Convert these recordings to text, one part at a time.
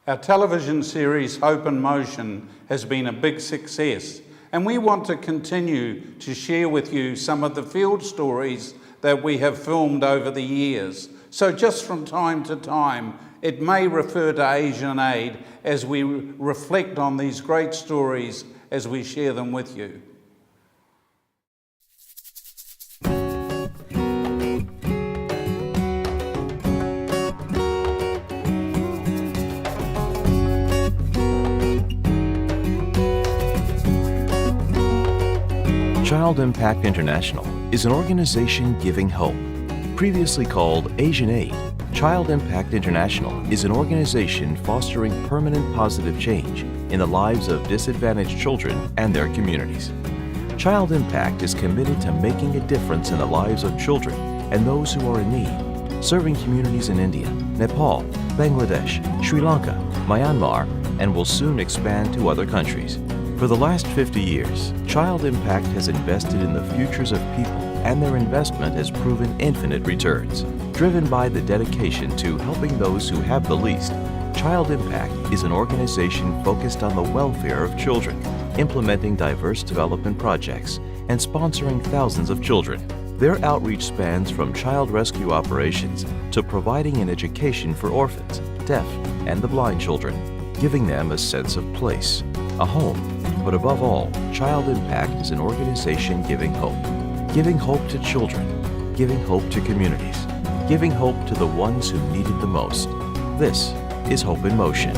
Our television series Hope in Motion has been a big success, and we want to continue to share with you some of the field stories that we have filmed over the years. So just from time to time, it may refer to Asian Aid as we reflect on these great stories as we share them with you. Child Impact International is an organization giving hope. Previously called Asian Aid, Child Impact International is an organization fostering permanent positive change in the lives of disadvantaged children and their communities. Child Impact is committed to making a difference in the lives of children and those who are in need, serving communities in India, Nepal, Bangladesh, Sri Lanka, Myanmar, and will soon expand to other countries. For the last 50 years, Child Impact has invested in the futures of people, and their investment has proven infinite returns. Driven by the dedication to helping those who have the least, Child Impact is an organization focused on the welfare of children, implementing diverse development projects, and sponsoring thousands of children. Their outreach spans from child rescue operations to providing an education for orphans, deaf, and the blind children, giving them a sense of place, a home. But above all, Child Impact is an organization giving hope to children, giving hope to communities, giving hope to the ones who need it the most. This is Hope in Motion.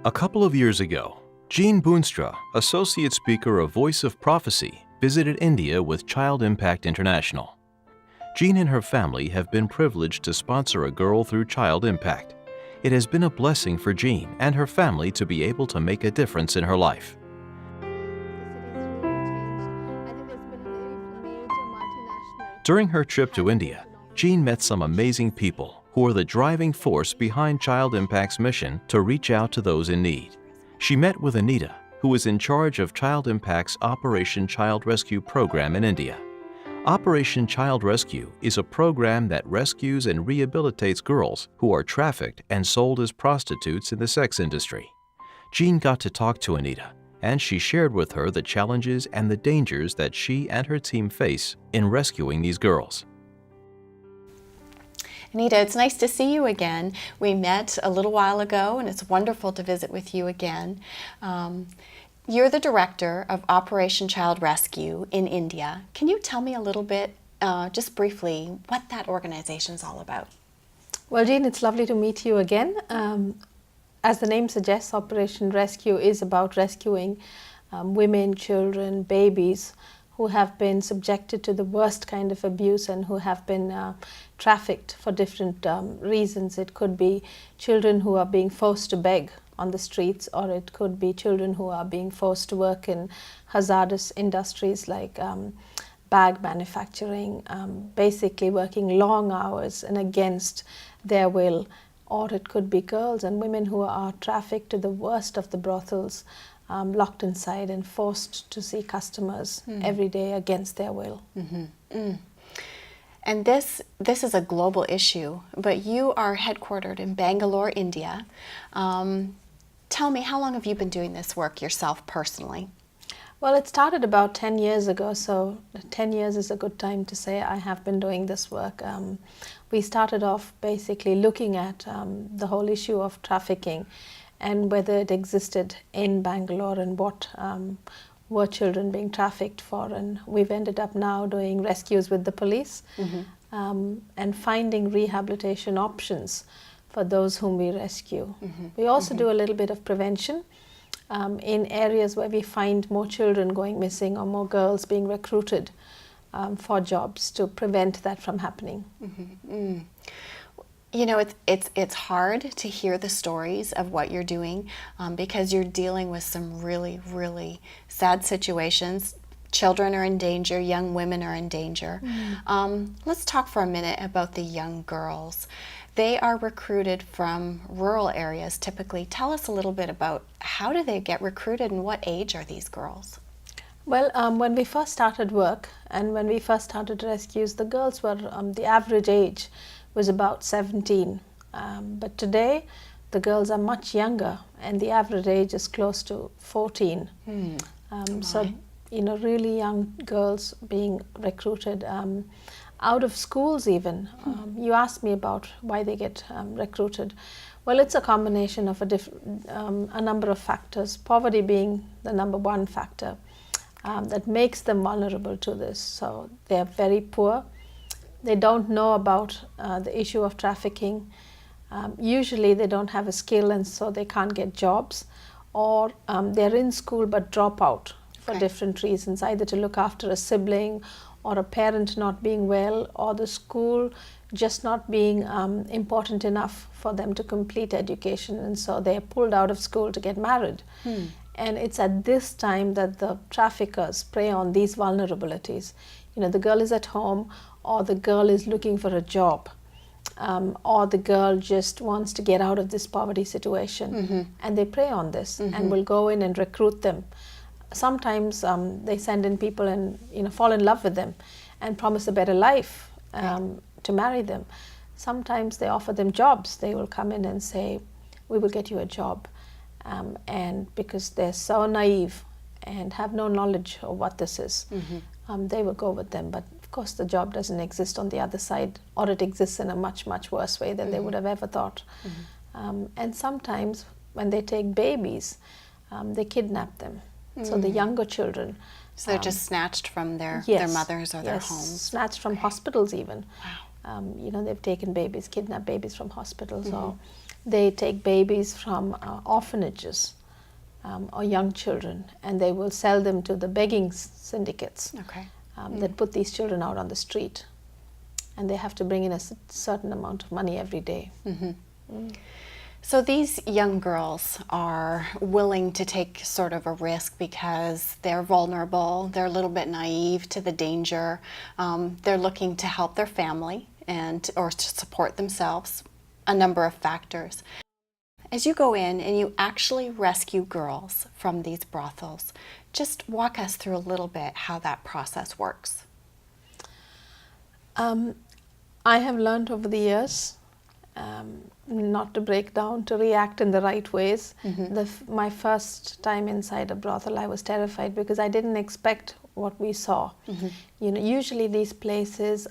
A couple of years ago, Jean Boonstra, Associate Speaker of Voice of Prophecy, visited India with Child Impact International. Jean and her family have been privileged to sponsor a girl through Child Impact. It has been a blessing for Jean and her family to be able to make a difference in her life. During her trip to India, Jean met some amazing people who are the driving force behind Child Impact's mission to reach out to those in need. She met with Anita, who is in charge of Child Impact's Operation Child Rescue program in India. Operation Child Rescue is a program that rescues and rehabilitates girls who are trafficked and sold as prostitutes in the sex industry. Jean got to talk to Anita, and she shared with her the challenges and the dangers that she and her team face in rescuing these girls. Anita, it's nice to see you again. We met a little while ago, and it's wonderful to visit with you again. You're the director of Operation Child Rescue in India. Can you tell me a little bit, just briefly, what that organization is all about? Well, Jean, it's lovely to meet you again. As the name suggests, Operation Rescue is about rescuing women, children, babies who have been subjected to the worst kind of abuse and who have been trafficked for different reasons. It could be children who are being forced to beg on the streets, or it could be children who are being forced to work in hazardous industries like bag manufacturing, basically working long hours and against their will. Or it could be girls and women who are trafficked to the worst of the brothels, locked inside and forced to see customers every day against their will. And this is a global issue, but you are headquartered in Bangalore, India. Tell me, how long have you been doing this work yourself personally? Well, it started about 10 years ago, so 10 years is a good time to say I have been doing this work. We started off basically looking at the whole issue of trafficking and whether it existed in Bangalore and what were children being trafficked for. And we've ended up now doing rescues with the police and finding rehabilitation options for those whom we rescue. We also do a little bit of prevention in areas where we find more children going missing or more girls being recruited for jobs, to prevent that from happening. You know, it's hard to hear the stories of what you're doing because you're dealing with some really, really sad situations. Children are in danger, young women are in danger. Let's talk for a minute about the young girls. they are recruited from rural areas typically. Tell us a little bit about how do they get recruited and what age are these girls? Well, when we first started work and when we first started rescues, the girls were, the average age was about 17. But today, the girls are much younger and the average age is close to 14. So, you know, really young girls being recruited out of schools even. You asked me about why they get recruited. Well, it's a combination of a number of factors, poverty being the number one factor that makes them vulnerable to this. So they are very poor. They don't know about the issue of trafficking. Usually they don't have a skill and so they can't get jobs, or they're in school but drop out for different reasons, either to look after a sibling or a parent not being well, or the school just not being important enough for them to complete education, and so they are pulled out of school to get married. And it's at this time that the traffickers prey on these vulnerabilities. You know, the girl is at home, or the girl is looking for a job, or the girl just wants to get out of this poverty situation, and they prey on this and will go in and recruit them. Sometimes they send in people and, you know, fall in love with them and promise a better life to marry them. Sometimes they offer them jobs. They will come in and say, we will get you a job. And because they're so naive and have no knowledge of what this is, they will go with them. But of course the job doesn't exist on the other side, or it exists in a much, much worse way than they would have ever thought. And sometimes when they take babies, they kidnap them. So the younger children. So they're just snatched from their mothers or their homes. Snatched from hospitals even. You know, they've taken babies, kidnapped babies from hospitals, or they take babies from orphanages or young children, and they will sell them to the begging syndicates that put these children out on the street, and they have to bring in a certain amount of money every day. So these young girls are willing to take sort of a risk because they're vulnerable, they're a little bit naive to the danger, they're looking to help their family or to support themselves, a number of factors. As you go in and you actually rescue girls from these brothels, just walk us through a little bit how that process works. I have learned over the years not to break down, to react in the right ways. My first time inside a brothel, I was terrified because I didn't expect what we saw. You know, usually these places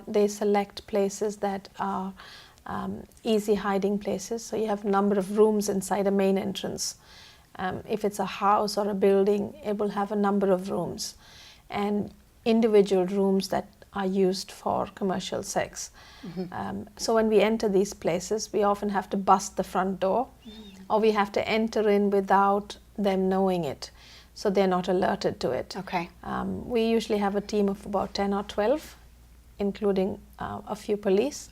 they select places that are easy hiding places. So you have a number of rooms inside a main entrance. If it's a house or a building, it will have a number of rooms, and individual rooms that are used for commercial sex. So when we enter these places, we often have to bust the front door, or we have to enter in without them knowing it, so they're not alerted to it. We usually have a team of about 10 or 12, including a few police.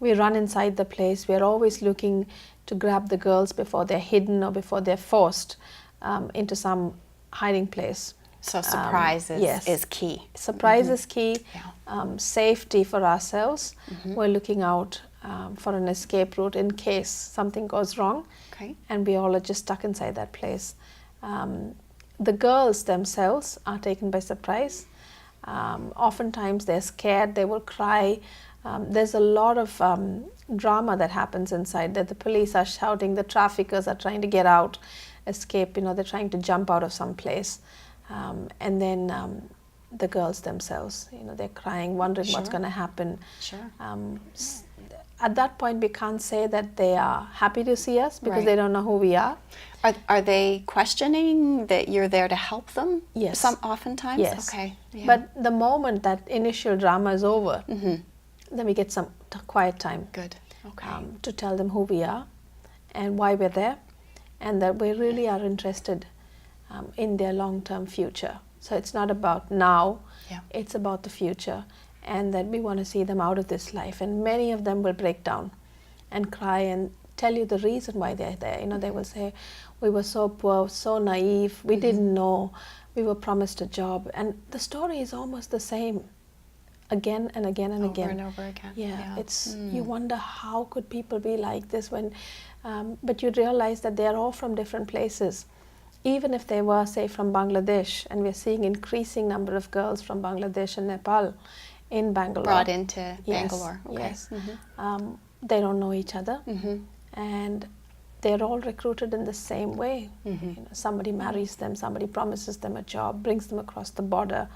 We run inside the place. We're always looking to grab the girls before they're hidden or before they're forced into some hiding place. So surprise is key. Surprise is key. Safety for ourselves. We're looking out for an escape route in case something goes wrong, and we all are just stuck inside that place. The girls themselves are taken by surprise. Oftentimes they're scared, they will cry. There's a lot of drama that happens inside, that the police are shouting, the traffickers are trying to get out, escape, you know, they're trying to jump out of some place. And then the girls themselves, you know, they're crying, wondering what's going to happen. At that point, we can't say that they are happy to see us because they don't know who we are. Are they questioning that you're there to help them? Yes. Oftentimes? Yes. Okay. But the moment that initial drama is over, then we get some quiet time. Good. To tell them who we are and why we're there, and that we really are interested in their long-term future. So it's not about now, it's about the future, and that we want to see them out of this life. And many of them will break down and cry and tell you the reason why they're there. You know, they will say, we were so poor, so naive, we didn't know, we were promised a job. And the story is almost the same again and again and again. Over and over again. Yeah, it's you wonder how could people be like this when, but you realize that they are all from different places. Even if they were, say, from Bangladesh, and we're seeing increasing number of girls from Bangladesh and Nepal in Bangalore. Brought into Yes, Bangalore. Okay. yes. They don't know each other, and they're all recruited in the same way. You know, somebody marries them, somebody promises them a job, brings them across the border,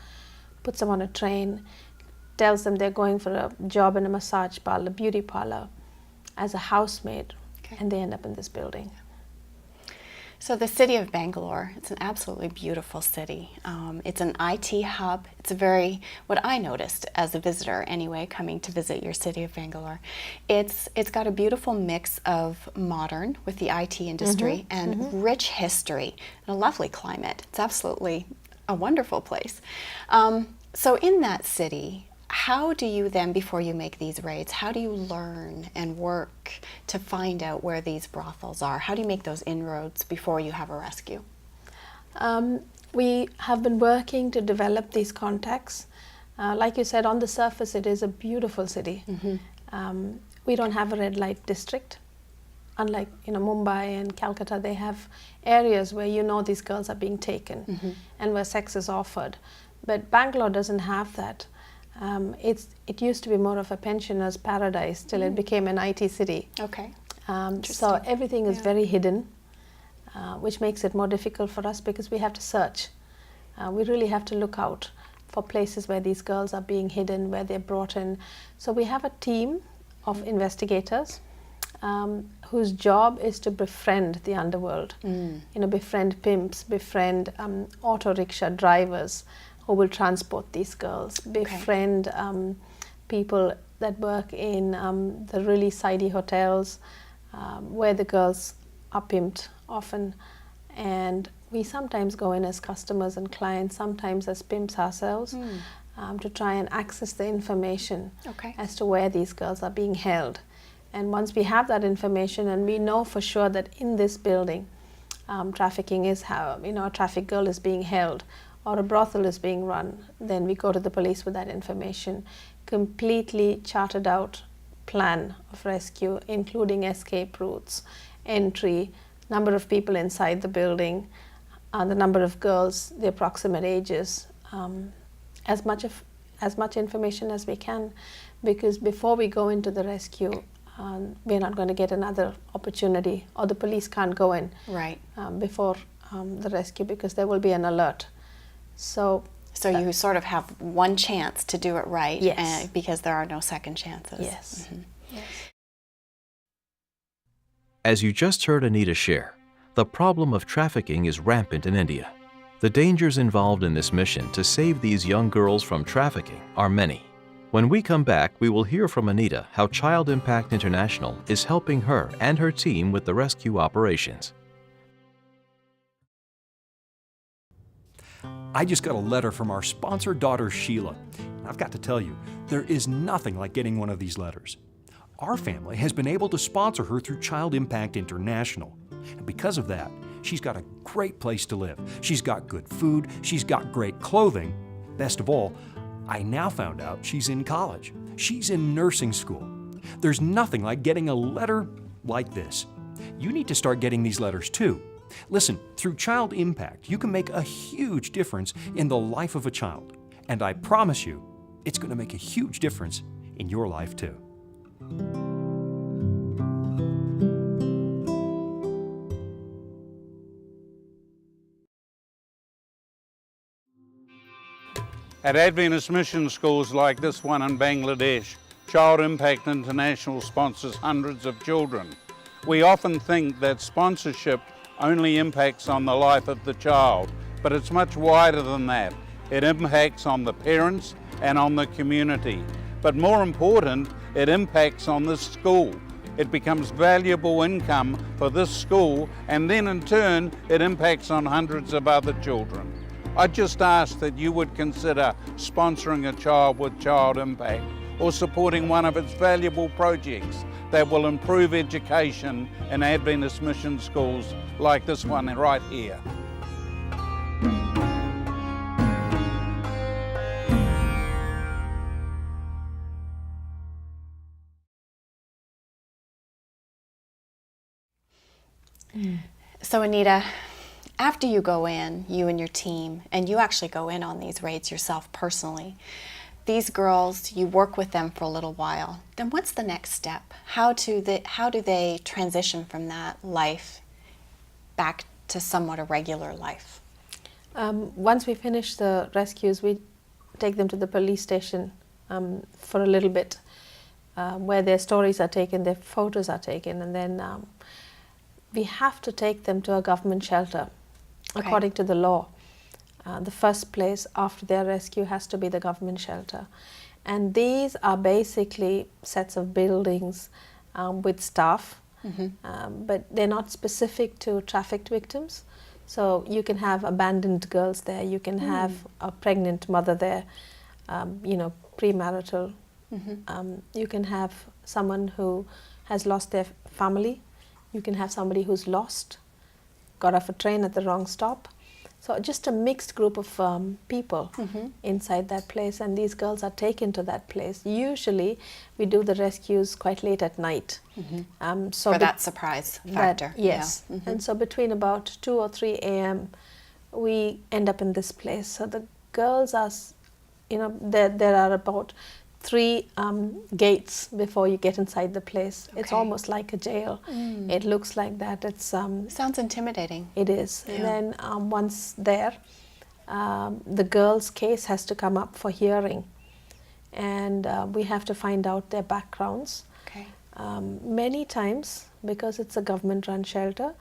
puts them on a train, tells them they're going for a job in a massage parlor, beauty parlor, as a housemaid, and they end up in this building. So the city of Bangalore, it's an absolutely beautiful city. It's an IT hub. It's a very, what I noticed as a visitor anyway, coming to visit your city of Bangalore, it's got a beautiful mix of modern with the IT industry and rich history and a lovely climate. It's absolutely a wonderful place. So in that city, how do you then, before you make these raids, how do you learn and work to find out where these brothels are? How do you make those inroads before you have a rescue? We have been working to develop these contacts. Like you said, on the surface it is a beautiful city. We don't have a red light district. Unlike Mumbai and Calcutta, they have areas where these girls are being taken and where sex is offered. But Bangalore doesn't have that. It used to be more of a pensioner's paradise till it became an IT city. Okay. So everything is very hidden, which makes it more difficult for us because we have to search. We really have to look out for places where these girls are being hidden, where they're brought in. So we have a team of investigators whose job is to befriend the underworld. Befriend pimps, befriend auto rickshaw drivers who will transport these girls, befriend people that work in the really seedy hotels where the girls are pimped often. And we sometimes go in as customers and clients, sometimes as pimps ourselves, to try and access the information as to where these girls are being held. And once we have that information and we know for sure that in this building trafficking is how, a traffic girl is being held, or a brothel is being run, then we go to the police with that information. Completely charted out plan of rescue, including escape routes, entry, number of people inside the building, the number of girls, the approximate ages, as much information as we can, because before we go into the rescue, we're not going to get another opportunity, or the police can't go in before the rescue because there will be an alert. So you sort of have one chance to do it right, because there are no second chances. Yes. Yes. As you just heard Anita share, the problem of trafficking is rampant in India. The dangers involved in this mission to save these young girls from trafficking are many. When we come back, we will hear from Anita how Child Impact International is helping her and her team with the rescue operations. I just got a letter from our sponsor daughter, Sheila. I've got to tell you, there is nothing like getting one of these letters. Our family has been able to sponsor her through Child Impact International. And because of that, she's got a great place to live. She's got good food, she's got great clothing. Best of all, I now found out she's in college. She's in nursing school. There's nothing like getting a letter like this. You need to start getting these letters too. Listen, through Child Impact, you can make a huge difference in the life of a child. And I promise you, it's going to make a huge difference in your life too. At Adventist mission schools like this one in Bangladesh, Child Impact International sponsors hundreds of children. We often think that sponsorship only impacts on the life of the child, but it's much wider than that. It impacts on the parents and on the community. But more important, it impacts on this school. It becomes valuable income for this school, and then in turn, it impacts on hundreds of other children. I just ask that you would consider sponsoring a child with Child Impact or supporting one of its valuable projects that will improve education in Adventist mission schools like this one right here. So Anita, after you go in, you and your team, and you actually go in on these raids yourself personally, these girls, you work with them for a little while, then what's the next step? How do they transition from that life back to somewhat a regular life? Once we finish the rescues, we take them to the police station for a little bit, where their stories are taken, their photos are taken, and then we have to take them to a government shelter, according to the law. The first place after their rescue has to be the government shelter. And these are basically sets of buildings with staff, but they're not specific to trafficked victims. So you can have abandoned girls there, you can have a pregnant mother there, premarital. You can have someone who has lost their family. You can have somebody who's lost, got off a train at the wrong stop. So just a mixed group of people inside that place, and these girls are taken to that place. Usually we do the rescues quite late at night. For that surprise factor. Yes. Yeah. And so between about 2 or 3 a.m. we end up in this place. So the girls are, there are about 3 gates before you get inside the place. It's almost like a jail. It looks like that. It's sounds intimidating. It is. Yeah. And then once there, the girl's case has to come up for hearing, and we have to find out their backgrounds. Okay. Many times, because it's a government-run shelter,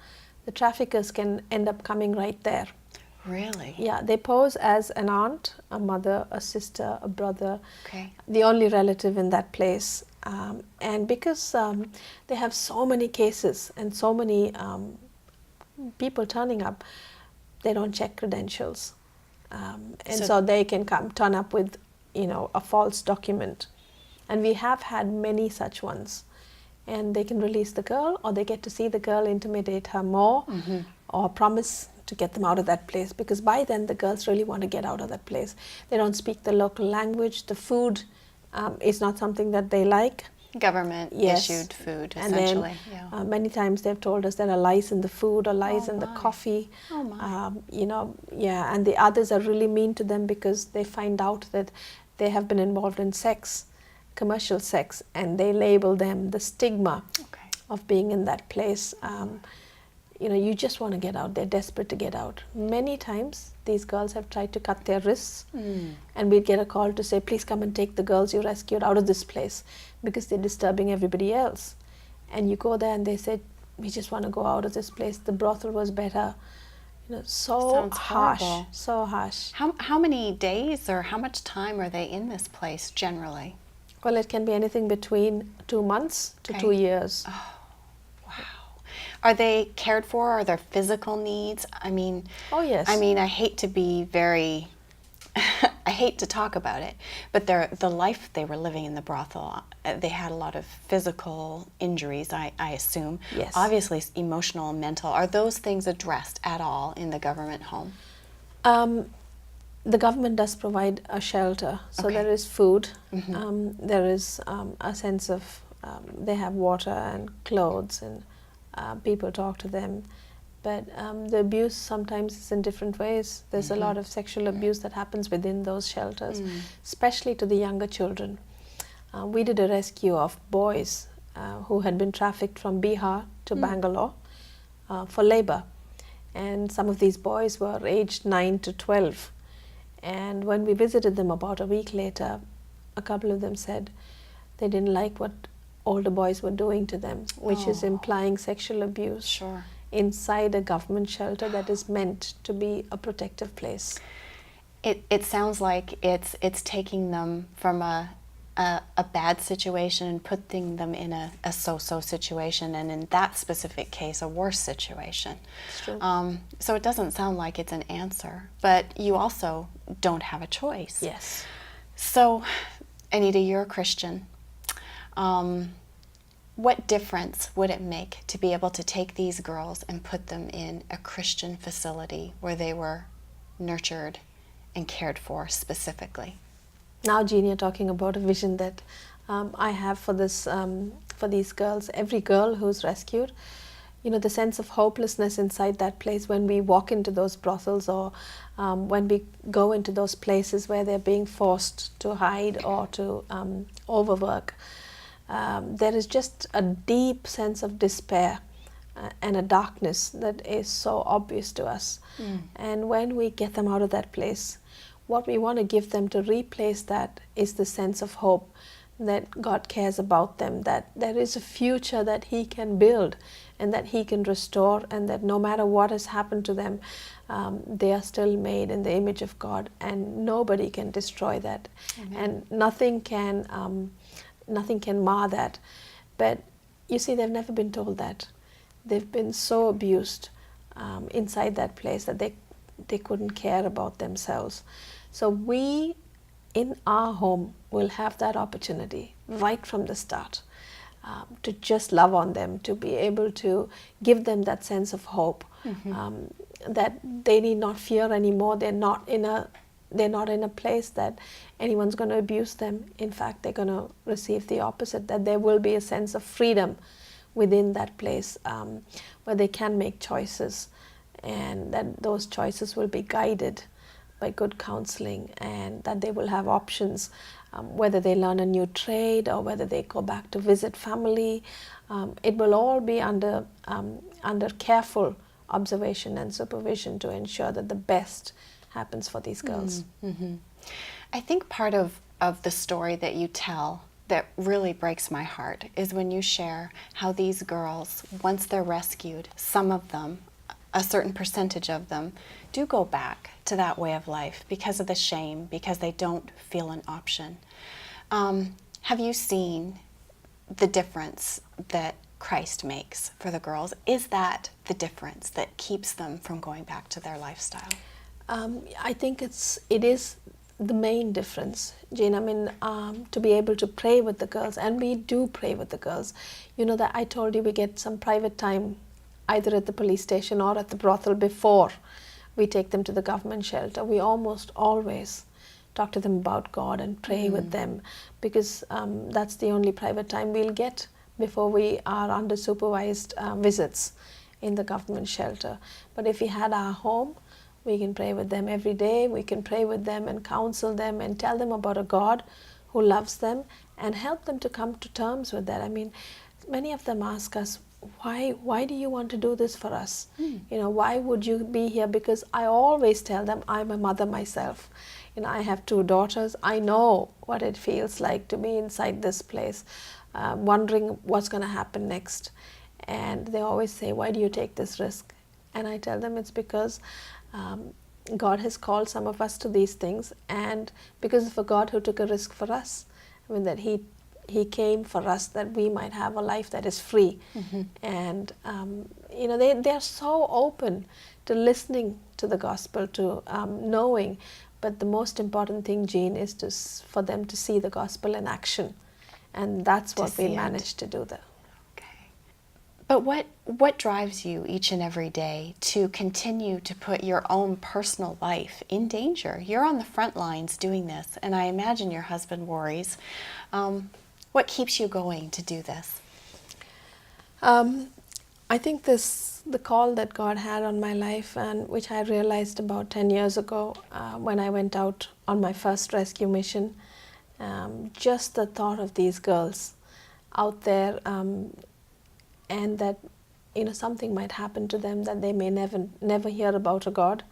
the traffickers can end up coming right there. Really? Yeah, they pose as an aunt, a mother, a sister, a brother, Okay. the only relative in that place. And because they have so many cases and so many people turning up, they don't check credentials. And so they can turn up with, a false document. And we have had many such ones. And they can release the girl, or they get to see the girl, intimidate her more, or promise to get them out of that place, because by then the girls really want to get out of that place. They don't speak the local language. The food is not something that they like. Government issued food, And essentially. then many times they've told us there are lice in the food or lice in the coffee. Oh my. And the others are really mean to them because they find out that they have been involved in sex, commercial sex, and they label them the stigma of being in that place. You just want to get out. They're desperate to get out. Many times these girls have tried to cut their wrists, and we'd get a call to say, please come and take the girls you rescued out of this place because they're disturbing everybody else. And you go there and they say, we just want to go out of this place. The brothel was better. So Sounds harsh, horrible. so harsh. How many days or how much time are they in this place generally? Well, it can be anything between 2 months to 2 years. Are they cared for? Are there physical needs? Oh, yes. I hate to be very, I hate to talk about it, but the life they were living in the brothel, they had a lot of physical injuries, I assume. Yes. Obviously emotional and mental. Are those things addressed at all in the government home? The government does provide a shelter, so there is food, there is a sense of, they have water and clothes, and people talk to them. But the abuse sometimes is in different ways. There's a lot of sexual abuse that happens within those shelters, especially to the younger children. We did a rescue of boys who had been trafficked from Bihar to Bangalore for labor. And some of these boys were aged 9 to 12. And when we visited them about a week later, a couple of them said they didn't like what older boys were doing to them, which is implying sexual abuse inside a government shelter that is meant to be a protective place. It sounds like it's taking them from a bad situation and putting them in a so-so situation, and in that specific case, a worse situation. It's true. So it doesn't sound like it's an answer, but you also don't have a choice. Yes. So, Anita, you're a Christian. What difference would it make to be able to take these girls and put them in a Christian facility where they were nurtured and cared for specifically? Now, Jean, you're talking about a vision that I have for this, for these girls. Every girl who's rescued, the sense of hopelessness inside that place when we walk into those brothels, or when we go into those places where they're being forced to hide or to overwork. There is just a deep sense of despair and a darkness that is so obvious to us. And when we get them out of that place, what we want to give them to replace that is the sense of hope that God cares about them, that there is a future that He can build and that He can restore, and that no matter what has happened to them, they are still made in the image of God, and nobody can destroy that. Amen. And nothing can mar that. But you see, they've never been told that. They've been so abused inside that place that they couldn't care about themselves. So we, in our home, will have that opportunity right from the start to just love on them, to be able to give them that sense of hope, that they need not fear anymore. They're not in a place that anyone's going to abuse them. In fact, they're going to receive the opposite, that there will be a sense of freedom within that place, where they can make choices, and that those choices will be guided by good counseling, and that they will have options, whether they learn a new trade or whether they go back to visit family. It will all be under careful observation and supervision to ensure that the best happens for these girls. I think part of the story that you tell that really breaks my heart is when you share how these girls, once they're rescued, some of them, a certain percentage of them, do go back to that way of life because of the shame, because they don't feel an option. Have you seen the difference that Christ makes for the girls? Is that the difference that keeps them from going back to their lifestyle? I think it is the main difference, Jean. I mean, to be able to pray with the girls, and we do pray with the girls. You know that I told you we get some private time either at the police station or at the brothel before we take them to the government shelter. We almost always talk to them about God and pray with them, because that's the only private time we'll get before we are under supervised visits in the government shelter. But if we had our home, we can pray with them every day. We can pray with them and counsel them and tell them about a God who loves them and help them to come to terms with that. I mean, many of them ask us, why do you want to do this for us? Why would you be here? Because I always tell them I'm a mother myself. I have 2 daughters. I know what it feels like to be inside this place, wondering what's going to happen next. And they always say, why do you take this risk? And I tell them it's because God has called some of us to these things, and because of a God who took a risk for us. I mean, that He came for us that we might have a life that is free. And they're so open to listening to the gospel, to knowing. But the most important thing, Jean, is for them to see the gospel in action, and that's what we managed to do there. Okay. But what drives you each and every day to continue to put your own personal life in danger? You're on the front lines doing this, and I imagine your husband worries. What keeps you going to do this? I think the call that God had on my life, and which I realized about 10 years ago when I went out on my first rescue mission, just the thought of these girls out there, and that something might happen to them, that they may never hear about a God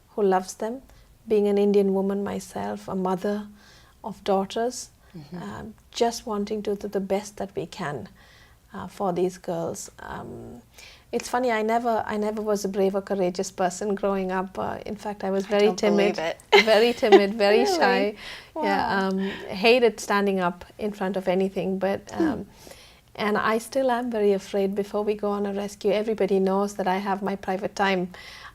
who loves them. Being an Indian woman myself, a mother of daughters, just wanting to do the best that we can for these girls. It's funny, I never was a brave or courageous person growing up. In fact, I was very timid, very shy. Wow. Yeah, hated standing up in front of anything. But and I still am very afraid before we go on a rescue. Everybody knows that I have my private time.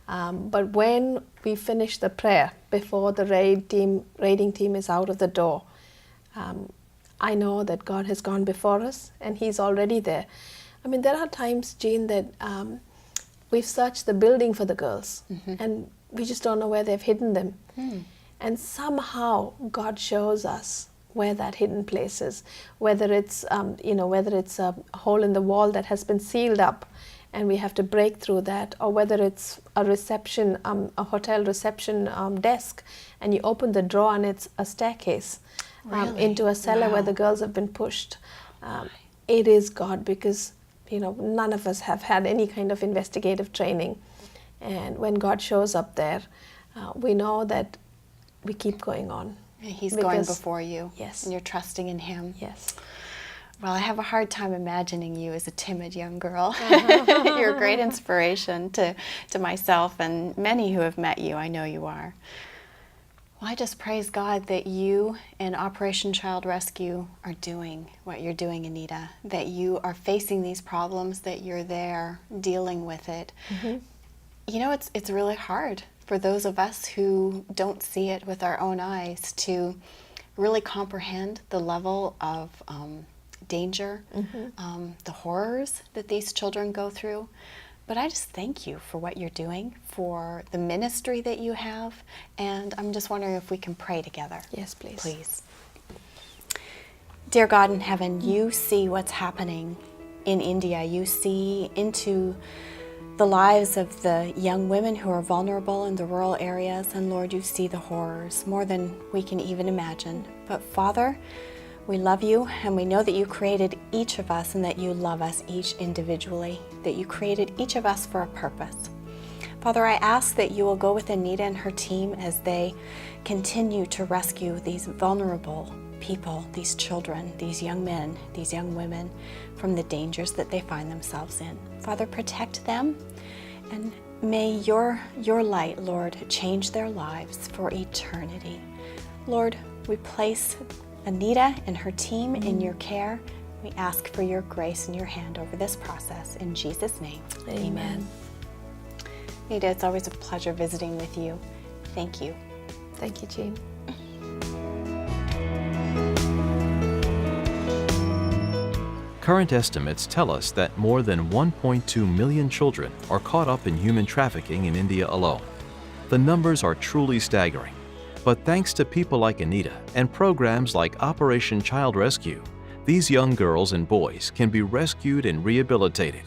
But when we finish the prayer before the raiding team is out of the door, I know that God has gone before us and He's already there. I mean, there are times, Jean, that we've searched the building for the girls and we just don't know where they've hidden them. And somehow God shows us where that hidden place is, whether it's a hole in the wall that has been sealed up and we have to break through that, or whether it's a reception, a hotel reception desk, and you open the drawer and it's a staircase Really? into a cellar where Wow. the girls have been pushed. It is God, because none of us have had any kind of investigative training, and when God shows up there, we know that we keep going on. He's going Because- before you. Yes. And you're trusting in Him. Yes. Well, I have a hard time imagining you as a timid young girl. You're a great inspiration to myself and many who have met you. I know you are. Well, I just praise God that you and Operation Child Rescue are doing what you're doing, Anita, that you are facing these problems, that you're there dealing with it. It's really hard for those of us who don't see it with our own eyes to really comprehend the level of danger, the horrors that these children go through. But I just thank you for what you're doing, for the ministry that you have, and I'm just wondering if we can pray together. Yes, please. Please. Dear God in heaven, you see what's happening in India. You see into the lives of the young women who are vulnerable in the rural areas, and Lord, you see the horrors more than we can even imagine. But Father, we love you, and we know that you created each of us and that you love us each individually, that you created each of us for a purpose. Father, I ask that you will go with Anita and her team as they continue to rescue these vulnerable people, these children, these young men, these young women from the dangers that they find themselves in. Father, protect them, and may your light, Lord, change their lives for eternity. Lord, we place Anita and her team in your care. We ask for your grace and your hand over this process. In Jesus' name, amen. Anita, it's always a pleasure visiting with you. Thank you. Thank you, Jean. Current estimates tell us that more than 1.2 million children are caught up in human trafficking in India alone. The numbers are truly staggering. But thanks to people like Anita and programs like Operation Child Rescue, these young girls and boys can be rescued and rehabilitated.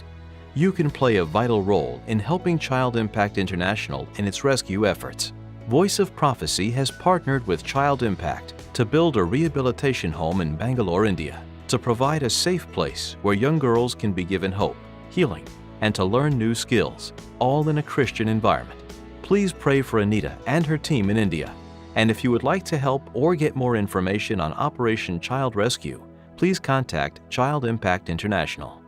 You can play a vital role in helping Child Impact International in its rescue efforts. Voice of Prophecy has partnered with Child Impact to build a rehabilitation home in Bangalore, India, to provide a safe place where young girls can be given hope, healing, and to learn new skills, all in a Christian environment. Please pray for Anita and her team in India. And if you would like to help or get more information on Operation Child Rescue, please contact Child Impact International.